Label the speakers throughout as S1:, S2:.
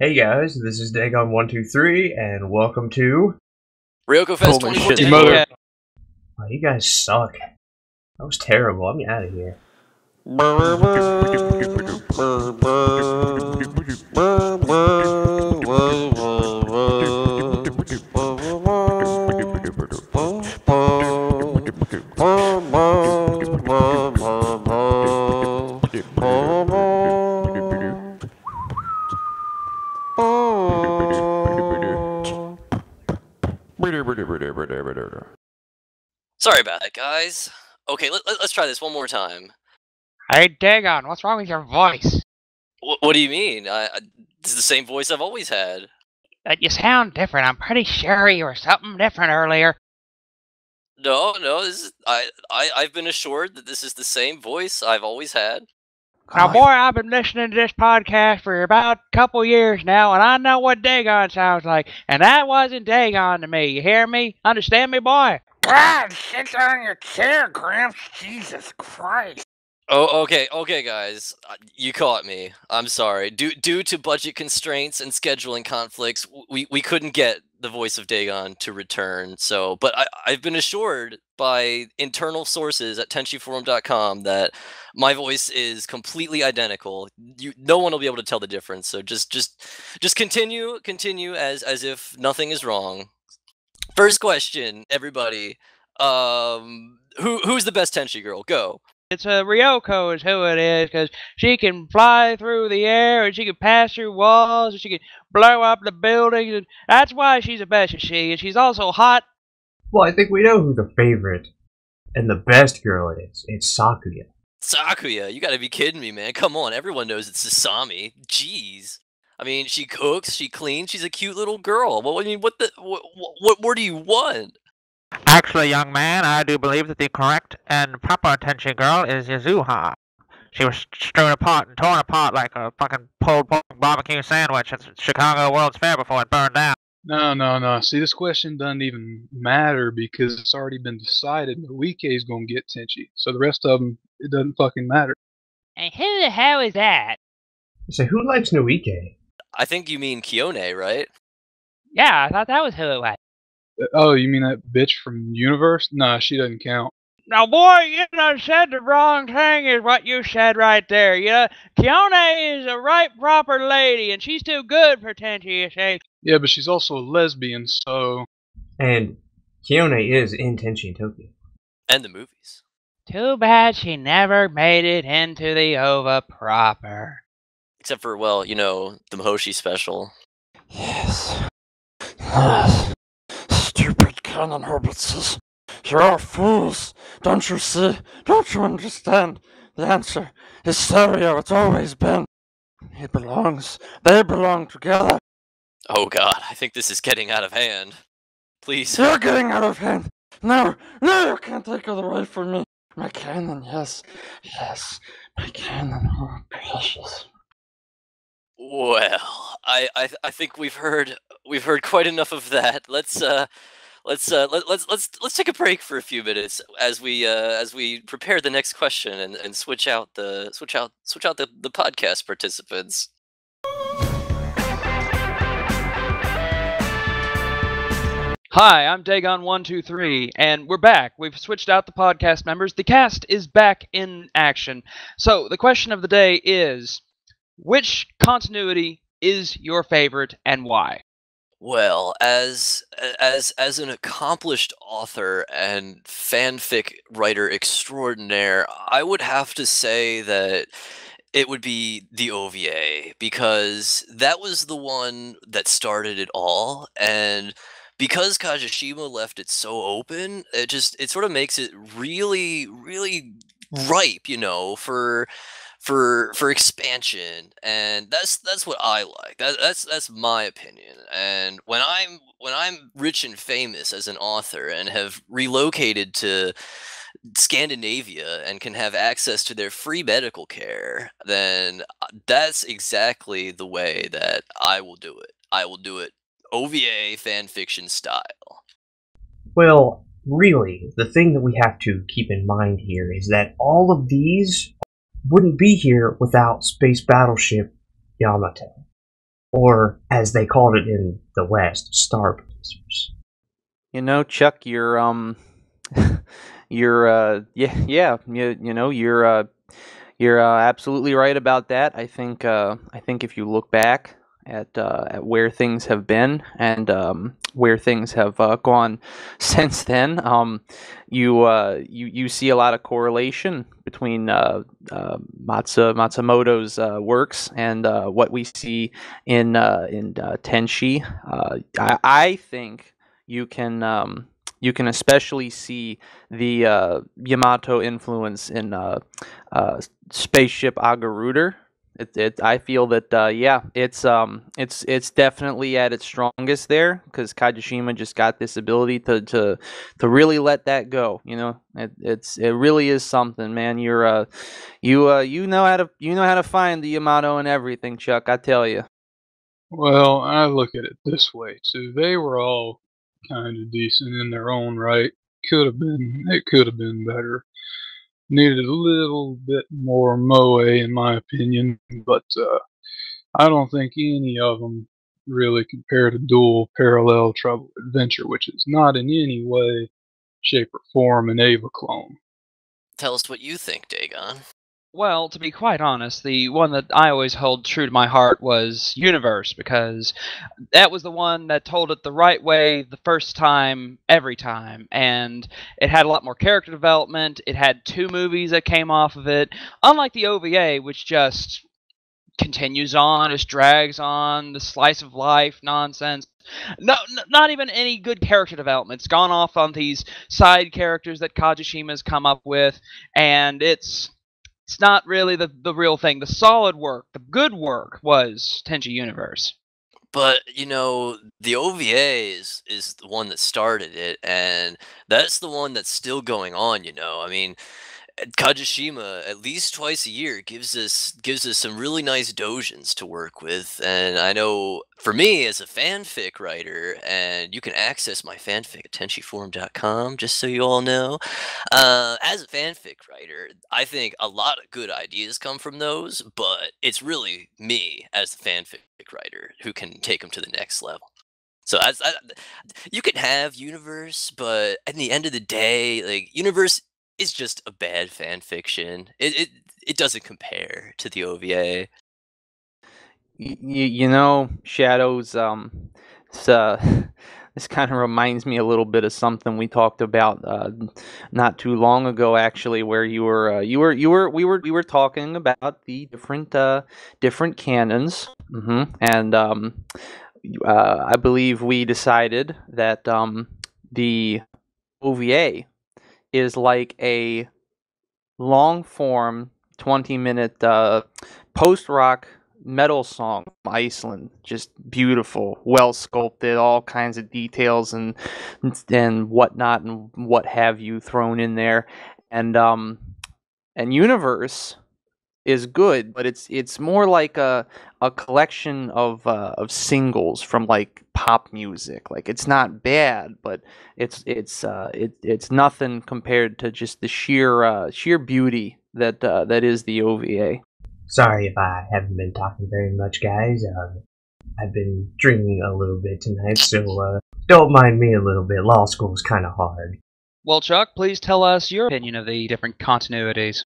S1: Hey guys, this is Dagon123, and welcome to...
S2: Ryo-Ohki
S3: Holy
S2: 24
S3: shit, mother.
S1: Oh, you guys suck. That was terrible. I'm out of here.
S2: Sorry about that, guys. Okay, let's try this one more time.
S3: Hey, Dagon, what's wrong with your voice?
S2: What do you mean? This is the same voice I've always had.
S3: You sound different. I'm pretty sure you were something different earlier.
S2: No, this is, I've been assured that this is the same voice I've always had.
S3: Now, boy, I've been listening to this podcast for about a couple years now, and I know what Dagon sounds like, and that wasn't Dagon to me. You hear me? Understand me, boy?
S4: God, sit on your chair, Gramps. Jesus Christ.
S2: Oh, okay, guys. You caught me. I'm sorry. Due to budget constraints and scheduling conflicts, we couldn't get the voice of Dagon to return. So, but I've been assured by internal sources at Tenchicast.com that my voice is completely identical. No one will be able to tell the difference. So just continue as if nothing is wrong. First question, everybody. Who's the best Tenchi girl? Go.
S3: It's Ryoko is who it is, because she can fly through the air, and she can pass through walls, and she can blow up the buildings, and that's why she's the best, and she's also hot.
S1: Well, I think we know who the favorite and the best girl is. It's Sakuya.
S2: Sakuya, you gotta be kidding me, man. Come on, everyone knows it's Sasami. Jeez. I mean, she cooks, she cleans, she's a cute little girl. Well, I mean, what more do you want?
S4: Actually, young man, I do believe that the correct and proper attention girl is Yazuha. She was strewn apart and torn apart like a fucking pulled pork barbecue sandwich at Chicago World's Fair before it burned down.
S5: No. See, this question doesn't even matter because it's already been decided that Wike is going to get Tenchi. So the rest of them, it doesn't fucking matter.
S3: And who the hell is that?
S1: So who likes Noike?
S2: I think you mean Kione, right?
S3: Yeah, I thought that was who it was.
S5: Oh, you mean that bitch from Universe? Nah, she doesn't count.
S3: Now, boy, you done said the wrong thing is what you said right there. Kione is a right proper lady, and she's too good for Tenchi, you say.
S5: Yeah, but she's also a lesbian, so...
S1: And Kione is in Tenchi in Tokyo.
S2: And the movies.
S3: Too bad she never made it into the OVA proper.
S2: Except for, well, you know, the Mahoshi special.
S4: Yes. Stupid canon hobbitses. You're all fools. Don't you see? Don't you understand? The answer is stereo. It's always been. He belongs. They belong together.
S2: Oh god, I think this is getting out of hand. Please.
S4: You're getting out of hand. No, you can't take it away from me. My canon, yes, my canon. Oh, precious.
S2: Well, I think we've heard quite enough of that. Let's take a break for a few minutes as we prepare the next question and switch out the podcast participants.
S3: Hi, I'm Dagon123, and we're back. We've switched out the podcast members. The cast is back in action. So, the question of the day is, which continuity is your favorite and why?
S2: Well, as an accomplished author and fanfic writer extraordinaire, I would have to say that it would be the OVA, because that was the one that started it all, and because Kajishima left it so open, it sort of makes it really, really ripe, you know, for expansion, and that's what I like. That's my opinion. And when I'm rich and famous as an author and have relocated to Scandinavia and can have access to their free medical care, then that's exactly the way that I will do it. I will do it OVA fanfiction style.
S1: Well, really, the thing that we have to keep in mind here is that all of these wouldn't be here without Space Battleship Yamato. or as they called it in the West, starblazers.
S6: You know, Chuck, you're you're absolutely right about that. I think if you look back at where things have been and where things have gone since then, you see a lot of correlation between Matsumoto's works and what we see in Tenchi. I think you can especially see the Yamato influence in Spaceship Agaruder. I feel that it's definitely at its strongest there because Kajishima just got this ability to really let that go. You know, it really is something, man. You know how to find the Yamato and everything, Chuck. I tell you.
S5: Well, I look at it this way too. They were all kind of decent in their own right. It could have been better. Needed a little bit more moe, in my opinion, but I don't think any of them really compare to Dual Parallel Trouble Adventure, which is not in any way, shape, or form an Ava clone.
S2: Tell us what you think, Dagon.
S3: Well, to be quite honest, the one that I always held true to my heart was Universe, because that was the one that told it the right way the first time, every time, and it had a lot more character development. It had 2 movies that came off of it, unlike the OVA, which just continues on, just drags on, the slice of life nonsense. No, not even any good character development. It's gone off on these side characters that Kajishima's come up with, and it's not really the real thing. The solid work, the good work was Tenchi Universe.
S2: But you know, the OVA is the one that started it, and that's the one that's still going on. You know, I mean, Kajishima at least twice a year gives us some really nice dojins to work with, and I know for me as a fanfic writer, and you can access my fanfic at tenchiforum.com, just so you all know. As a fanfic writer, I think a lot of good ideas come from those, but it's really me as the fanfic writer who can take them to the next level. So you can have Universe, but at the end of the day, like Universe is just a bad fan fiction. It doesn't compare to the OVA.
S6: You know, Shadows. This, this kind of reminds me a little bit of something we talked about not too long ago, actually, where we were talking about the different canons, and I believe we decided that the OVA is like a long form 20-minute post-rock metal song from Iceland. Just beautiful, well sculpted, all kinds of details and whatnot and what have you thrown in there. And Universe is good, but it's more like a collection of singles from like pop music. Like it's not bad, but it's nothing compared to just the sheer beauty that is the OVA.
S1: Sorry if I haven't been talking very much, guys. I've been drinking a little bit tonight, so don't mind me a little bit. Law school's kind of hard.
S3: Well, Chuck, please tell us your opinion of the different continuities.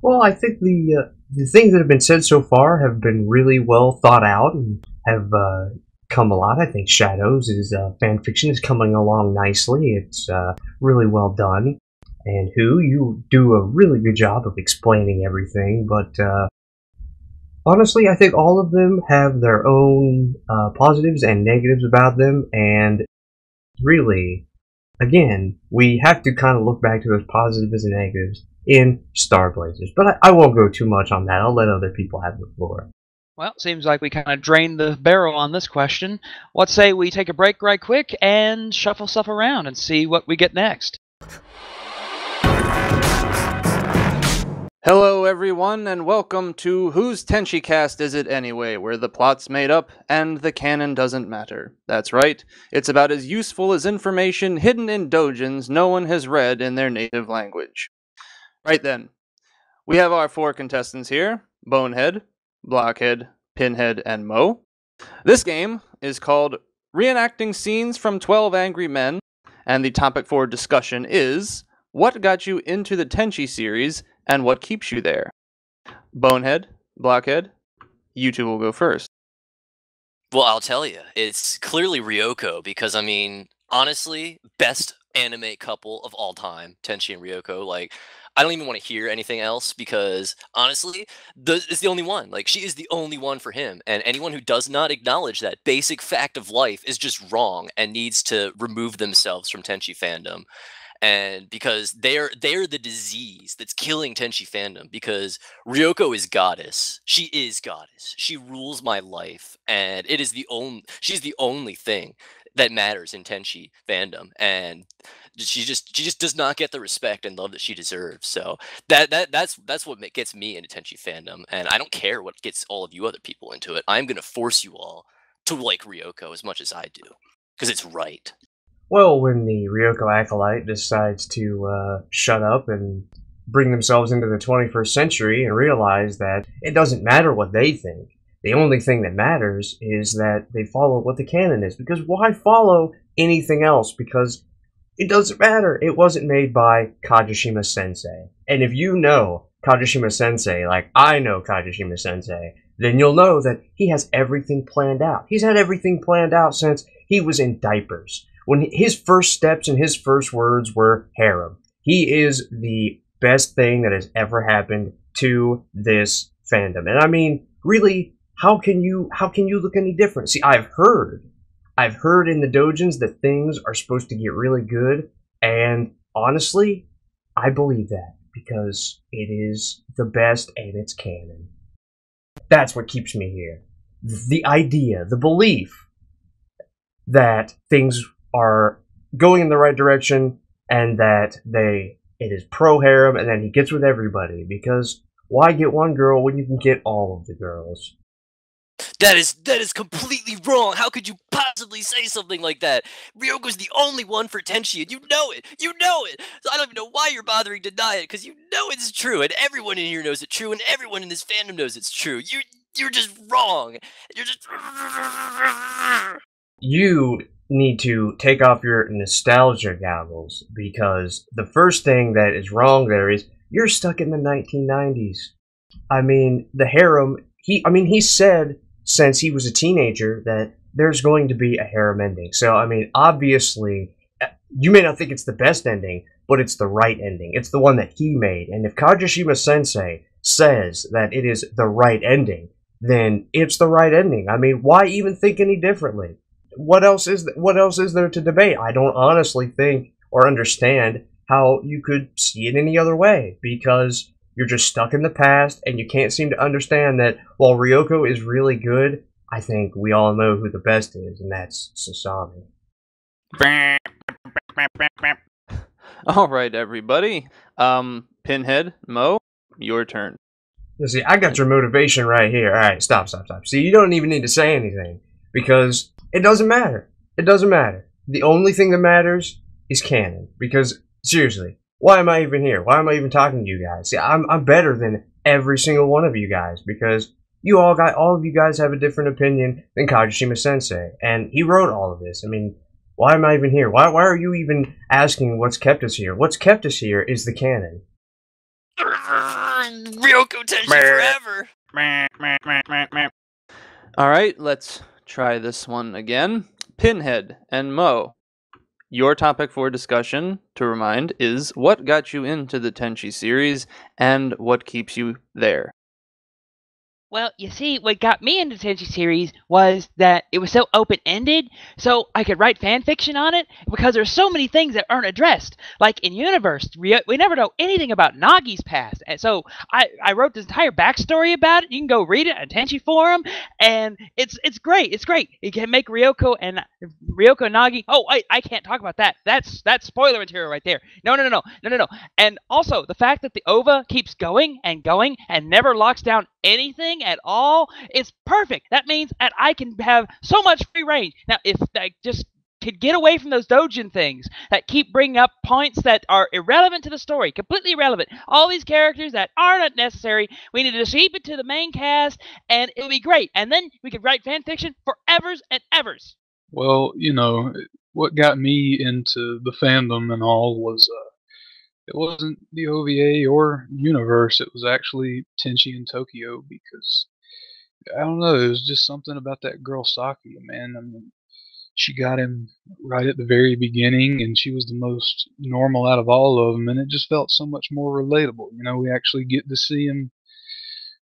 S1: Well, I think the things that have been said so far have been really well thought out and have come a lot. I think Shadows is fan fiction is coming along nicely. It's really well done. And you do a really good job of explaining everything, but honestly, I think all of them have their own positives and negatives about them, and really, again, we have to kind of look back to those positives and negatives in Star Blazers. But I won't go too much on that. I'll let other people have the floor.
S3: Well, seems like we kind of drained the barrel on this question. Let's say we take a break right quick and shuffle stuff around and see what we get next.
S6: Hello everyone, and welcome to Whose Tenchicast Is It Anyway, where the plot's made up and the canon doesn't matter. That's right, it's about as useful as information hidden in dojins no one has read in their native language. Right then, we have our 4 contestants here: Bonehead, Blockhead, Pinhead, and Mo. This game is called Reenacting Scenes from 12 Angry Men, and the topic for discussion is, what got you into the Tenchi series, and what keeps you there? Bonehead, Blockhead, you two will go first.
S2: Well, I'll tell you, it's clearly Ryoko because, I mean, honestly, best anime couple of all time, Tenchi and Ryoko. Like, I don't even want to hear anything else because, honestly, it's the only one. Like, she is the only one for him. And anyone who does not acknowledge that basic fact of life is just wrong and needs to remove themselves from Tenchi fandom. And because they're the disease that's killing Tenchi fandom, because Ryoko is goddess. She is goddess. She rules my life, and she's the only thing that matters in Tenchi fandom, and she just does not get the respect and love that she deserves. So that's what gets me into Tenchi fandom, and I don't care what gets all of you other people into it. I'm gonna force you all to like Ryoko as much as I do, because it's right.
S1: Well, when the Ryoko acolyte decides to shut up and bring themselves into the 21st century and realize that it doesn't matter what they think. The only thing that matters is that they follow what the canon is. Because why follow anything else? Because it doesn't matter. It wasn't made by Kajishima Sensei. And if you know Kajishima Sensei, like I know Kajishima Sensei, then you'll know that he has everything planned out. He's had everything planned out since he was in diapers. When his first steps and his first words were harem. He is the best thing that has ever happened to this fandom. And I mean, really, how can you look any different? See, I've heard in the dojins that things are supposed to get really good, and honestly, I believe that because it is the best and it's canon. That's what keeps me here. The idea, the belief that things are going in the right direction and that it is pro-harem and then he gets with everybody, because why get one girl when you can get all of the girls?
S2: That is completely wrong. How could you possibly say something like that? Ryoko's the only one for Tenchi, and you know it. You know it. So I don't even know why you're bothering to deny it, because you know it's true, and everyone in here knows it's true, and everyone in this fandom knows it's true. You're just wrong. You're just.
S1: You need to take off your nostalgia goggles, because the first thing that is wrong there is you're stuck in the 1990s. I mean, the harem, he said since he was a teenager that there's going to be a harem ending. So, I mean, obviously, you may not think it's the best ending, but it's the right ending. It's the one that he made. And if Kajishima Sensei says that it is the right ending, then it's the right ending. I mean, why even think any differently? What else is there to debate? I don't honestly think or understand how you could see it any other way, because you're just stuck in the past and you can't seem to understand that while Ryoko is really good, I think we all know who the best is, and that's Sasami.
S6: All right, everybody. Pinhead, Mo, your turn.
S1: See, I got your motivation right here. All right, stop. See, you don't even need to say anything, because it doesn't matter. It doesn't matter. The only thing that matters is canon. Because, seriously, why am I even here? Why am I even talking to you guys? See, I'm better than every single one of you guys, because all of you guys have a different opinion than Kajishima Sensei, and he wrote all of this. I mean, why am I even here? Why are you even asking what's kept us here? What's kept us here is the canon.
S2: Ryoko Tenchi forever.
S6: All right, let's try this one again. Pinhead and Mo, your topic for discussion, to remind, is what got you into the Tenchi series and what keeps you there?
S3: Well, you see, what got me into the Tenchi series was that it was so open-ended, so I could write fan fiction on it, because there's so many things that aren't addressed. Like, in Universe, we never know anything about Nagi's past, and so I wrote this entire backstory about it. You can go read it on Tenchi Forum, and it's great. It's great. You can make Ryoko and Nagi. Oh, I can't talk about that. That's spoiler material right there. No. And also, the fact that the OVA keeps going and never locks down anything at all is perfect. That means that I can have so much free range. Now, if just could get away from those doujin things that keep bringing up points that are irrelevant to the story, completely irrelevant. All these characters that are not necessary, we need to sheep it to the main cast, and it'll be great. And then we could write fan fiction for evers and evers.
S5: Well, what got me into the fandom and all was it wasn't the OVA or universe. It was actually Tenchi and Tokyo because I don't know. It was just something about that girl Saki, man. I mean, she got him right at the very beginning, and she was the most normal out of all of them, and it just felt so much more relatable. We actually get to see him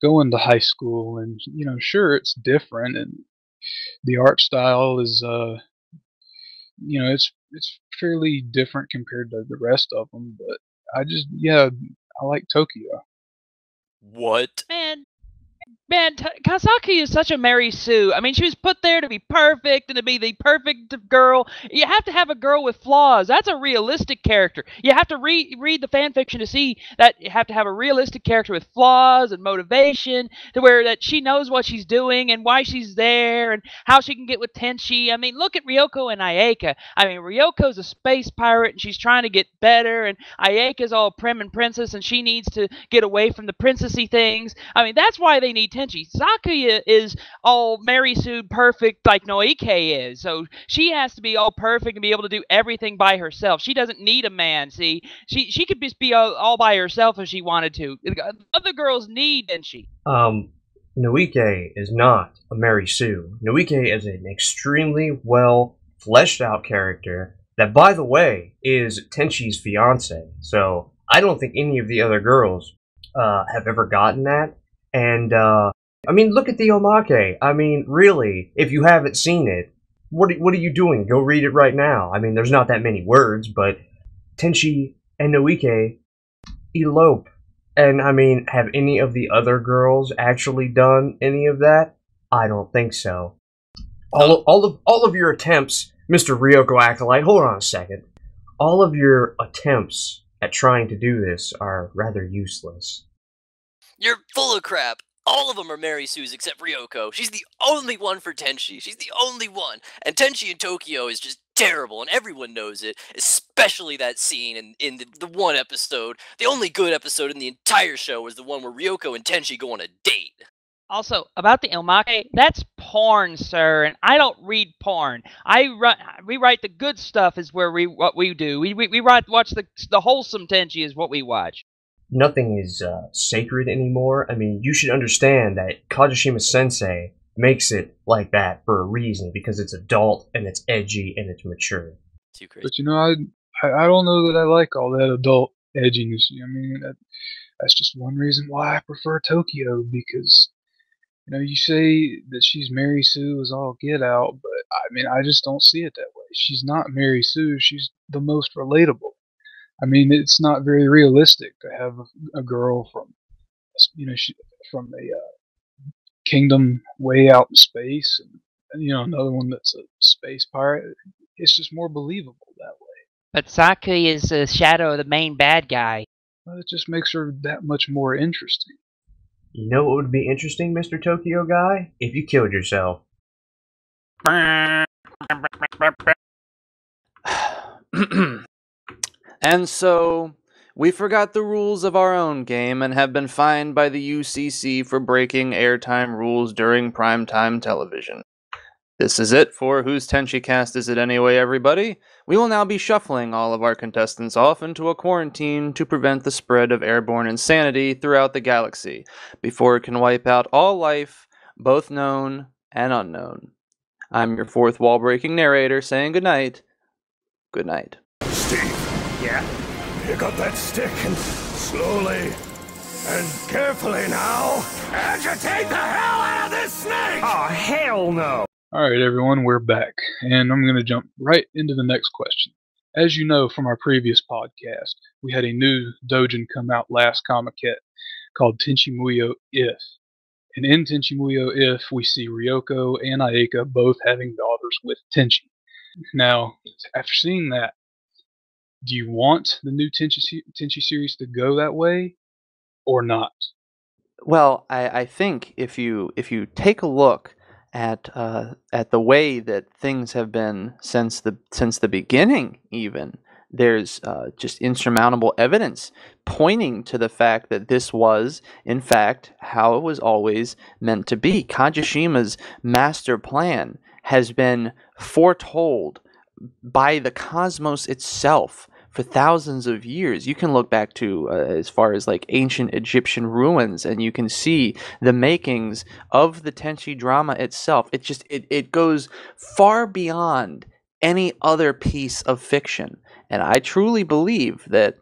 S5: going to high school, and sure, it's different, and the art style is it's fairly different compared to the rest of them, but I like Tokyo.
S2: What?
S3: Man, Kasaki is such a Mary Sue. I mean, she was put there to be perfect and to be the perfect girl. You have to have a girl with flaws. That's a realistic character. You have to read the fan fiction to see that you have to have a realistic character with flaws and motivation to where that she knows what she's doing and why she's there and how she can get with Tenchi. I mean, look at Ryoko and Ayaka. I mean, Ryoko's a space pirate and she's trying to get better, and Ayaka's all prim and princess and she needs to get away from the princessy things. I mean, that's why they need Tenchi. Sakuya is all Mary Sue perfect like Noike is. So she has to be all perfect and be able to do everything by herself. She doesn't need a man, see? She could just be all by herself if she wanted to. Other girls need Tenchi.
S1: Noike is not a Mary Sue. Noike is an extremely well fleshed out character that, by the way, is Tenchi's fiance. So I don't think any of the other girls have ever gotten that. And, I mean, look at the Omake. I mean, really, if you haven't seen it, what are you doing? Go read it right now. I mean, there's not that many words, but Tenchi and Noike elope. And, I mean, have any of the other girls actually done any of that? I don't think so. All of your attempts, Mr. Ryoko Acolyte, hold on a second. All of your attempts at trying to do this are rather useless.
S2: You're full of crap. All of them are Mary Sue's except Ryoko. She's the only one for Tenchi. She's the only one. And Tenchi in Tokyo is just terrible, and everyone knows it, especially that scene in the one episode. The only good episode in the entire show was the one where Ryoko and Tenchi go on a date.
S3: Also, about the Omake, that's porn, sir, and I don't read porn. We write the good stuff is what we do. We watch the wholesome Tenchi is what we watch.
S1: Nothing is sacred anymore. I mean, you should understand that Kajishima-sensei makes it like that for a reason, because it's adult, and it's edgy, and it's mature.
S2: Too crazy.
S5: But I don't know that I like all that adult edginess. I mean, that's just one reason why I prefer Tokyo, because, you say that she's Mary Sue is all get out, but, I mean, I just don't see it that way. She's not Mary Sue, she's the most relatable. I mean, it's not very realistic to have a girl from, from a kingdom way out in space, and another one that's a space pirate. It's just more believable that way.
S3: But Saki is the shadow of the main bad guy.
S5: Well, it just makes her that much more interesting.
S1: You know what would be interesting, Mr. Tokyo Guy? If you killed yourself.
S6: And so, we forgot the rules of our own game and have been fined by the UCC for breaking airtime rules during primetime television. This is it for Whose Tenchicast Is It Anyway, everybody? We will now be shuffling all of our contestants off into a quarantine to prevent the spread of airborne insanity throughout the galaxy, before it can wipe out all life, both known and unknown. I'm your fourth wall-breaking narrator saying goodnight. Good night.
S7: Steve.
S8: Yeah?
S7: Pick up that stick and slowly and carefully now agitate the hell out of this snake!
S8: Oh, hell no!
S5: Alright everyone, we're back, and I'm going to jump right into the next question. As you know from our previous podcast, we had a new doujin come out last Comiket called Tenchi Muyo If. And in Tenchi Muyo If, we see Ryoko and Ayaka both having daughters with Tenchi. Now, after seeing that, do you want the new Tenchi series to go that way, or not?
S6: Well, I think if you take a look at the way that things have been since the beginning, even there's just insurmountable evidence pointing to the fact that this was, in fact, how it was always meant to be. Kajishima's master plan has been foretold by the cosmos itself for thousands of years. You can look back to as far as like ancient Egyptian ruins, and you can see the makings of the Tenchi drama itself. It goes far beyond any other piece of fiction, and I truly believe that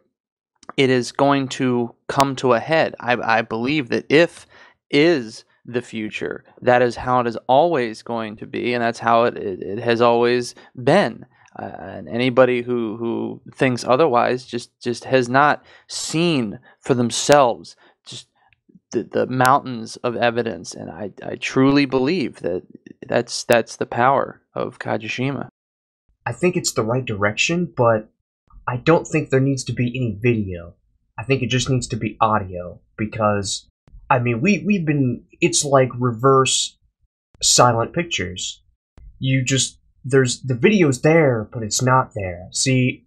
S6: it is going to come to a head. I believe that if is the future, that is how it is always going to be, and that's how it has always been. And anybody who thinks otherwise just has not seen for themselves just the mountains of evidence. And I truly believe that that's the power of Kajishima.
S1: I think it's the right direction, but I don't think there needs to be any video. I think it just needs to be audio, because, I mean, we've been, it's like reverse silent pictures. There's the video's there, but it's not there. See,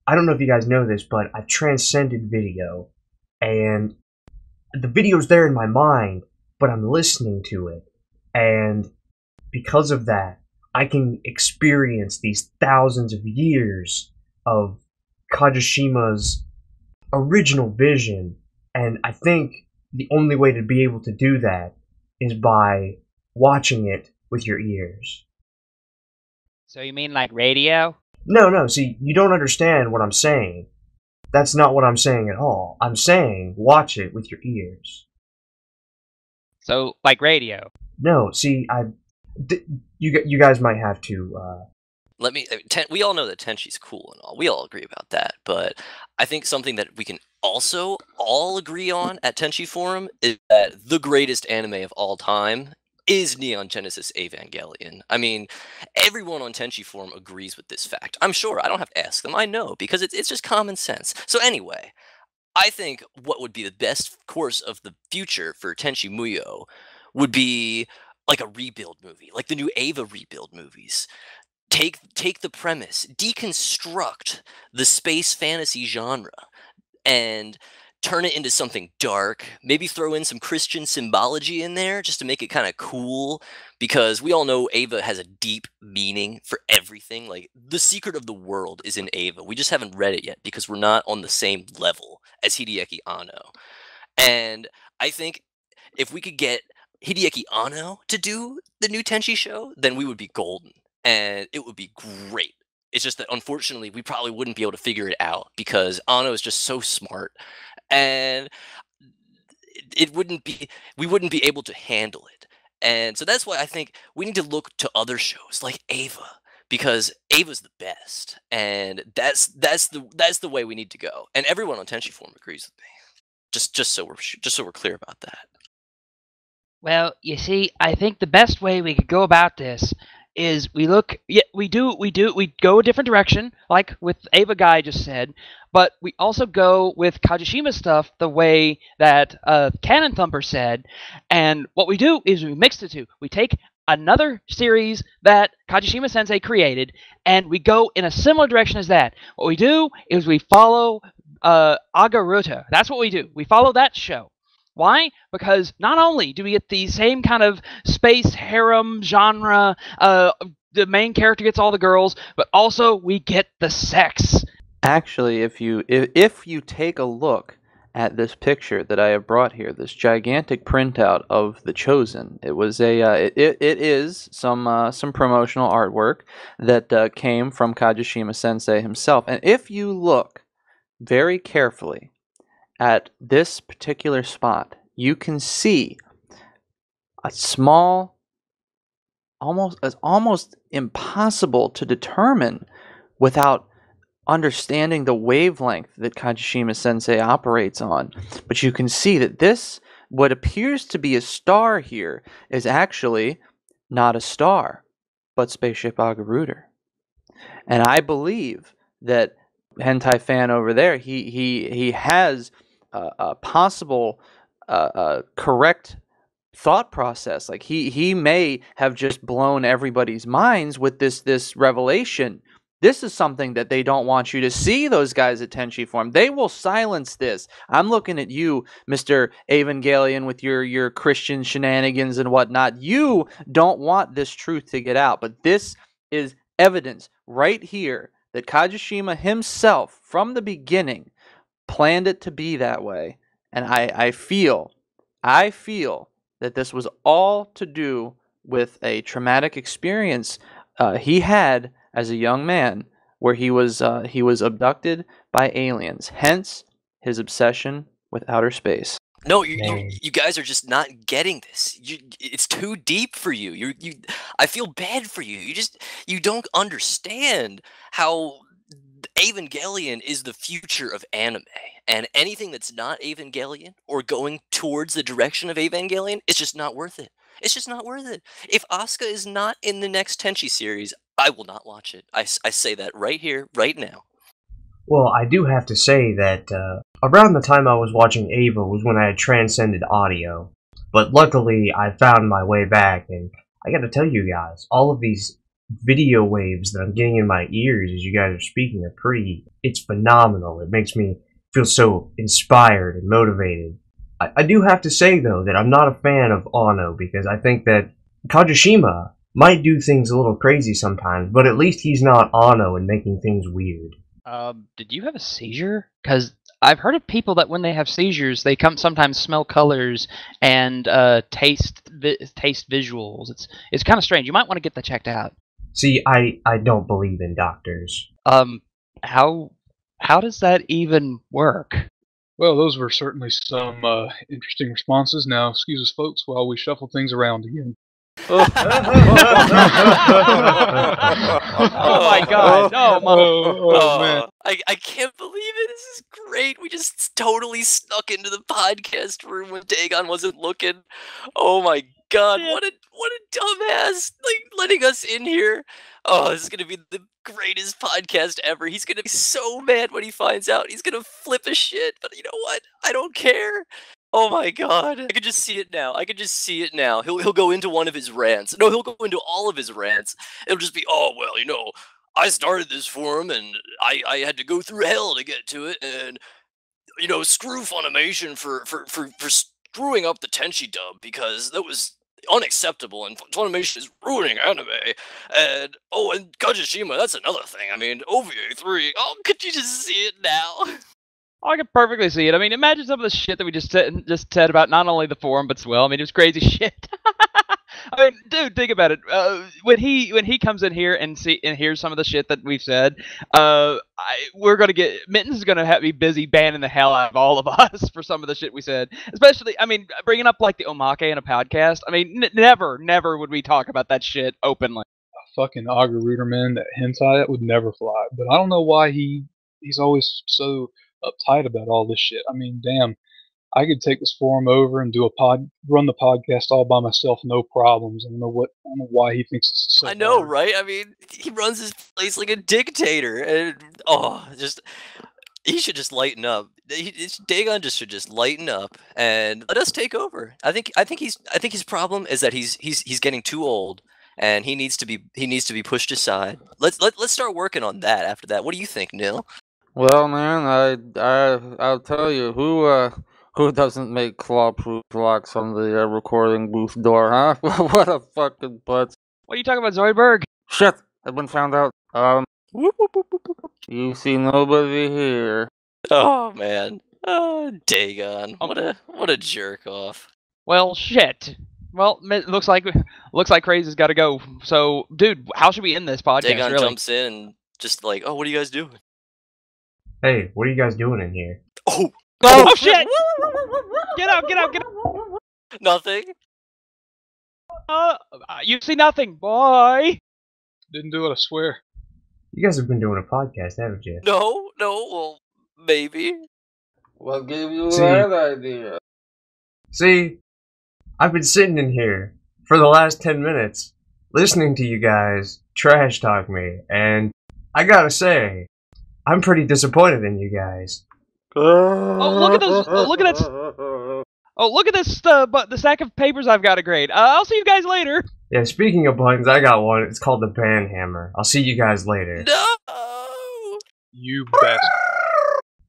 S1: I don't know if you guys know this, but I've transcended video, and the video's there in my mind, but I'm listening to it, and because of that, I can experience these thousands of years of Kajishima's original vision, and I think the only way to be able to do that is by watching it with your ears.
S3: So you mean like radio?
S1: No, see, you don't understand what I'm saying. That's not what I'm saying at all. I'm saying watch it with your ears.
S3: So, like radio?
S1: No, see, you guys might have to,
S2: we all know that Tenchi's cool and all. We all agree about that. But I think something that we can also all agree on at Tenchi Forum is that the greatest anime of all time is Neon Genesis Evangelion. I mean, everyone on Tenchi Forum agrees with this fact. I'm sure. I don't have to ask them. I know, because it's just common sense. So anyway, I think what would be the best course of the future for Tenchi Muyo would be like a rebuild movie, like the new Eva rebuild movies. Take the premise, deconstruct the space fantasy genre, and turn it into something dark. Maybe throw in some Christian symbology in there just to make it kind of cool, because we all know Eva has a deep meaning for everything. Like, the secret of the world is in Eva. We just haven't read it yet because we're not on the same level as Hideaki Anno. And I think if we could get Hideaki Anno to do the new Tenchi show, then we would be golden. And it would be great. It's just that, unfortunately, we probably wouldn't be able to figure it out because Anno is just so smart, and we wouldn't be able to handle it. And so that's why I think we need to look to other shows like Eva, because Ava's the best, and that's the way we need to go. And everyone on Tenchi Forum agrees with me. Just so we're clear about that.
S3: Well, you see, I think the best way we could go about this is we go a different direction, like with Ava Guy just said, but we also go with Kajishima stuff the way that Cannon Thumper said, and what we do is we mix the two. We take another series that Kajishima Sensei created, and we go in a similar direction as that. What we do is we follow Agaruta. That's what we do. We follow that show. Why? Because not only do we get the same kind of space harem genre, the main character gets all the girls, but also we get the sex.
S6: Actually, if you take a look at this picture that I have brought here, this gigantic printout of The Chosen, it was it is some promotional artwork that came from Kajishima Sensei himself, and if you look very carefully at this particular spot, you can see a small, almost impossible to determine without understanding the wavelength that Kajishima Sensei operates on. But you can see that this, what appears to be a star here, is actually not a star, but Spaceship Agaruta. And I believe that Hentai Fan over there, he has a possible correct thought process. Like he may have just blown everybody's minds with this revelation. This is something that they don't want you to see, those guys at Tenchi Form. They will silence this. I'm looking at you, Mr. Evangelion, with your Christian shenanigans and whatnot. You don't want this truth to get out, but this is evidence right here that Kajishima himself, from the beginning, planned it to be that way. And I feel that this was all to do with a traumatic experience he had as a young man, where he was abducted by aliens. Hence his obsession with outer space.
S2: No, you guys are just not getting this. It's too deep for you. I feel bad for you. You don't understand how Evangelion is the future of anime, and anything that's not Evangelion or going towards the direction of Evangelion, it's just not worth it. It's just not worth it. If Asuka is not in the next Tenchi series, I will not watch it. I say that right here, right now.
S1: Well, I do have to say that around the time I was watching Ava was when I had transcended audio. But luckily, I found my way back, and I gotta tell you guys, all of these video waves that I'm getting in my ears as you guys are speaking are it's phenomenal. It makes me feel so inspired and motivated. I do have to say, though, that I'm not a fan of Ono, because I think that Kajishima might do things a little crazy sometimes, but at least he's not Ono and making things weird.
S3: Did you have a seizure? Because I've heard of people that when they have seizures, they sometimes smell colors and taste visuals. It's kind of strange. You might want to get that checked out.
S1: See, I don't believe in doctors.
S3: How does that even work?
S5: Well, those were certainly some interesting responses. Now, excuse us, folks, while we shuffle things around again.
S3: Oh my god! No,
S5: oh man!
S2: I can't believe it. This is great. We just totally snuck into the podcast room when Dagon wasn't looking. Oh my god! What a dumbass! Like letting us in here. Oh, this is gonna be the greatest podcast ever. He's gonna be so mad when he finds out. He's gonna flip a shit. But you know what? I don't care. Oh my god. I could just see it now. He'll go into one of his rants. No, he'll go into all of his rants. It'll just be, oh, well, I started this forum and I had to go through hell to get to it, and, screw Funimation for screwing up the Tenchi dub, because that was unacceptable, and Funimation is ruining anime. And, and Kajishima, that's another thing. I mean, OVA 3, could you just see it now?
S3: I can perfectly see it. I mean, imagine some of the shit that we just said about not only the forum but Swell. I mean, it was crazy shit. I mean, dude, think about it. When he comes in here and hears some of the shit that we've said, we're gonna get Mittens is gonna be busy banning the hell out of all of us for some of the shit we said. Especially, I mean, bringing up like the omake in a podcast. I mean, never would we talk about that shit openly.
S5: A fucking Auger Ruderman, that hentai, that would never fly. But I don't know why he's always so uptight about all this shit. I mean, damn, I could take this forum over and run the podcast all by myself, no problems. I don't know why he thinks it's so
S2: I know,
S5: hard.
S2: right? I mean, he runs his place like a dictator, and he should just lighten up. Dagon should just lighten up and let us take over. I think his problem is that he's getting too old, and he needs to be pushed aside. Let's start working on that after that. What do you think, Nil?
S6: Well, man, I'll tell you, who doesn't make claw-proof locks on the recording booth door, huh? What a fucking butts.
S3: What are you talking about, Zoidberg?
S6: Shit, I've been found out. You see nobody here.
S2: Oh man, Dagon, what a jerk off.
S3: Well, shit. Well, looks like Crazy's got to go. So, dude, how should we end this podcast?
S2: Dagon
S3: really?
S2: jumps in and just like, oh, what are you guys doing?
S1: Hey, what are you guys doing in here?
S3: Oh shit! Get out!
S2: Nothing.
S3: You see nothing, boy.
S5: Didn't do it, I swear.
S1: You guys have been doing a podcast, haven't you?
S2: No, well, maybe.
S6: What gave you that idea?
S1: See, I've been sitting in here for the last 10 minutes, listening to you guys trash talk me, and I gotta say, I'm pretty disappointed in you guys.
S3: Oh, look at those! Look at that! Oh, look at this the stack of papers I've got to grade. I'll see you guys later.
S1: Yeah, speaking of buttons, I got one. It's called the band hammer. I'll see you guys later.
S2: No.
S5: You bastard.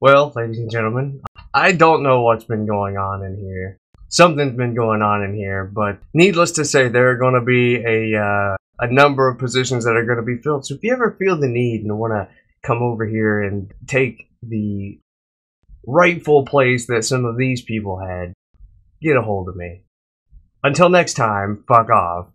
S1: Well, ladies and gentlemen, I don't know what's been going on in here. Something's been going on in here, but needless to say, there are going to be a number of positions that are going to be filled. So if you ever feel the need and want to come over here and take the rightful place that some of these people had, get a hold of me. Until next time, fuck off.